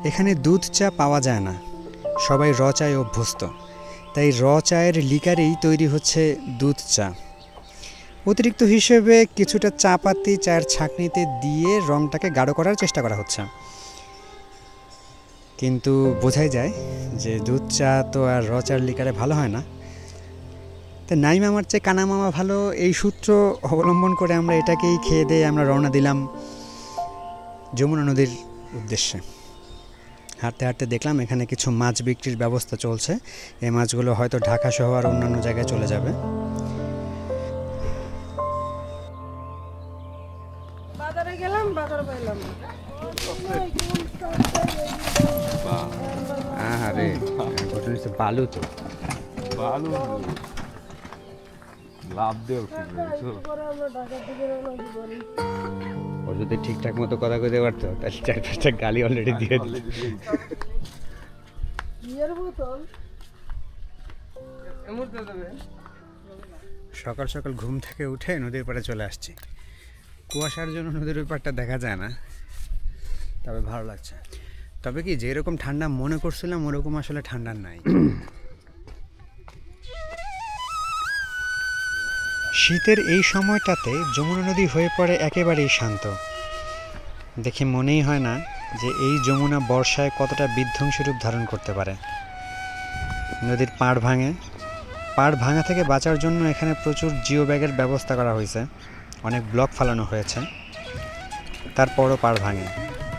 এখানে দুধ চা পাওয়া যায় না, সবাই র চায় অভ্যস্ত, তাই র চায়ের লিকারেই তৈরি হচ্ছে দুধ চা। অতিরিক্ত হিসেবে কিছুটা চা পাতি চায়ের ছাঁকনিতে দিয়ে রঙটাকে গাঢ় করার চেষ্টা করা হচ্ছে, কিন্তু বোঝাই যায় যে দুধ চা তো আর র চার লিকারে ভালো হয় না। তো নাই মামার চেয়ে কানা মামা ভালো, এই সূত্র অবলম্বন করে আমরা এটাকেই খেয়ে দিয়ে আমরা রওনা দিলাম যমুনা নদীর উদ্দেশ্যে। হাঁটতে হাঁটতে দেখলাম এখানে কিছু মাছ বিক্রির ব্যবস্থা চলছে। এই মাছগুলো হয়তো ঢাকা সহ আর অন্যান্য জায়গায় চলে যাবে। বাজারে গেলাম, বাজার পাইলাম আরে বালু তো বালু লাভ দেও ও যদি ঠিকঠাক মতো কথা কইতে পারতো তাহলে 4-5টা গালি অলরেডি দিয়ে দিত। সকাল সকাল ঘুম থেকে উঠে নদীর পাড়ে চলে আসছি। কুয়াশার জন্য নদীর ওই পাড়টা দেখা যায় না, তবে ভালো লাগছে। তবে কি যেরকম ঠান্ডা মনে করছিলাম ওরকম আসলে ঠান্ডা নাই। শীতের এই সময়টাতে যমুনা নদী হয়ে পড়ে একেবারেই শান্ত। দেখে মনেই হয় না যে এই যমুনা বর্ষায় কতটা বিধ্বংসী রূপ ধারণ করতে পারে। নদীর পাড় ভাঙে, পাড় ভাঙা থেকে বাঁচার জন্য এখানে প্রচুর জিও ব্যাগের ব্যবস্থা করা হয়েছে, অনেক ব্লক ফালানো হয়েছে। তারপরও পাড় ভাঙে,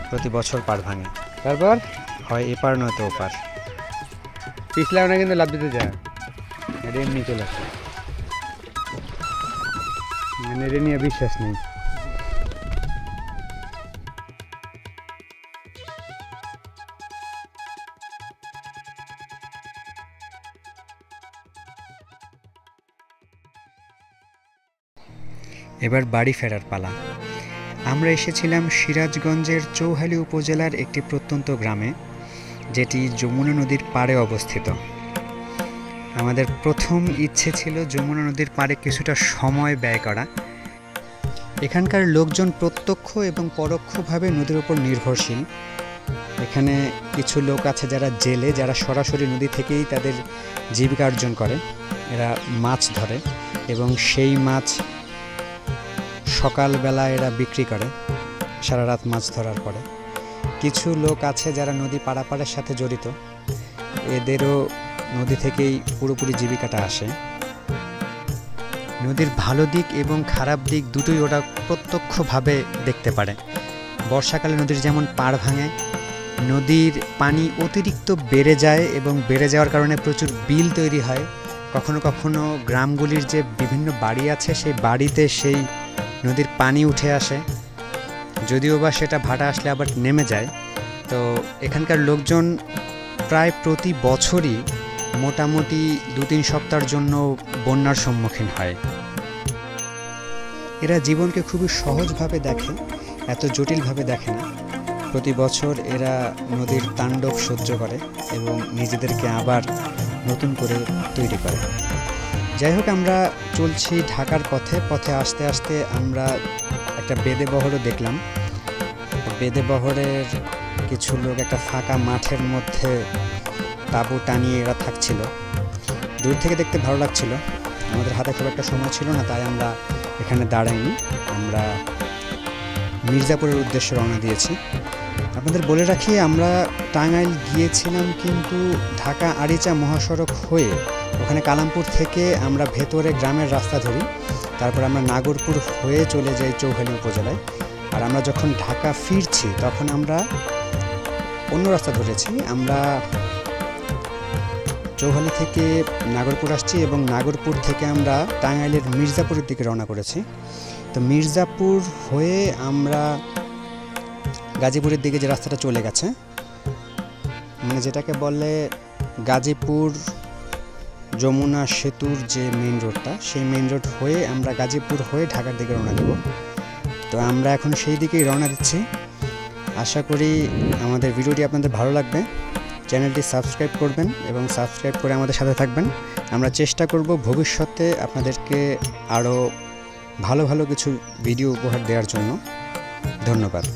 প্রতি বছর পাড় ভাঙে। তারপর হয় এপার নয়তো ওপার। পিছলাও না কিন্তু লাভ দিতে যায়, এটা এমনি চলে আসে, মানে এটা নিয়ে বিশ্বাস নেই। এবার বাড়ি ফেরার পালা। আমরা এসেছিলাম সিরাজগঞ্জের চৌহালি উপজেলার একটি প্রত্যন্ত গ্রামে, যেটি যমুনা নদীর পাড়ে অবস্থিত। আমাদের প্রথম ইচ্ছে ছিল যমুনা নদীর পাড়ে কিছুটা সময় ব্যয় করা। এখানকার লোকজন প্রত্যক্ষ এবং পরোক্ষভাবে নদীর উপর নির্ভরশীল। এখানে কিছু লোক আছে যারা জেলে, যারা সরাসরি নদী থেকেই তাদের জীবিকা অর্জন করে। এরা মাছ ধরে এবং সেই মাছ সকালবেলা এরা বিক্রি করে সারা রাত মাছ ধরার পরে। কিছু লোক আছে যারা নদী পারাপারের সাথে জড়িত, এদেরও নদী থেকেই পুরোপুরি জীবিকাটা আসে। নদীর ভালো দিক এবং খারাপ দিক দুটোই ওরা প্রত্যক্ষভাবে দেখতে পারে। বর্ষাকালে নদীর যেমন পাড় ভাঙে, নদীর পানি অতিরিক্ত বেড়ে যায় এবং বেড়ে যাওয়ার কারণে প্রচুর বিল তৈরি হয়। কখনো কখনো গ্রামগুলির যে বিভিন্ন বাড়ি আছে সেই বাড়িতে সেই নদীর পানি উঠে আসে, যদিও বা সেটা ভাটা আসলে আবার নেমে যায়। তো এখানকার লোকজন প্রায় প্রতি বছরই মোটামুটি 2-3 সপ্তাহের জন্য বন্যার সম্মুখীন হয়। এরা জীবনকে খুবই সহজভাবে দেখে, এত জটিলভাবে দেখে না। প্রতি বছর এরা নদীর তাণ্ডব সহ্য করে এবং নিজেদেরকে আবার নতুন করে তৈরি করে। যাই হোক, আমরা চলছি ঢাকার পথে। পথে আসতে আসতে আমরা একটা বেদেবহরও দেখলাম। বেদেবহরের কিছু লোক একটা ফাঁকা মাঠের মধ্যে তাঁবু টানিয়ে এরা থাকছিল। দূর থেকে দেখতে ভালো লাগছিল। আমাদের হাতে খুব একটা সময় ছিল না, তাই আমরা এখানে দাঁড়াইনি। আমরা মির্জাপুরের উদ্দেশ্যে রওনা দিয়েছি। আপনাদের বলে রাখি, আমরা টাঙ্গাইল গিয়েছিলাম কিন্তু ঢাকা আরিচা মহাসড়ক হয়ে ওখানে কালামপুর থেকে আমরা ভেতরে গ্রামের রাস্তা ধরি, তারপর আমরা নাগরপুর হয়ে চলে যাই চৌহালি উপজেলায়। আর আমরা যখন ঢাকা ফিরছি তখন আমরা অন্য রাস্তা ধরেছি। আমরা চৌহালি থেকে নাগরপুর আসছি এবং নাগরপুর থেকে আমরা টাঙ্গাইলের মির্জাপুরের দিকে রওনা করেছি। তো মির্জাপুর হয়ে আমরা গাজীপুরের দিকে যে রাস্তাটা চলে গেছে, মানে যেটাকে বলে গাজীপুর যমুনা সেতুর যে মেইন রোডটা, সেই মেইন রোড হয়ে আমরা গাজীপুর হয়ে ঢাকার দিকে রওনা দেব। তো আমরা এখন সেই দিকেই রওনা দিচ্ছি। আশা করি আমাদের ভিডিওটি আপনাদের ভালো লাগবে। চ্যানেলটি সাবস্ক্রাইব করবেন এবং সাবস্ক্রাইব করে আমাদের সাথে থাকবেন। আমরা চেষ্টা করব ভবিষ্যতে আপনাদেরকে আরও ভালো ভালো কিছু ভিডিও উপহার দেওয়ার জন্য। ধন্যবাদ।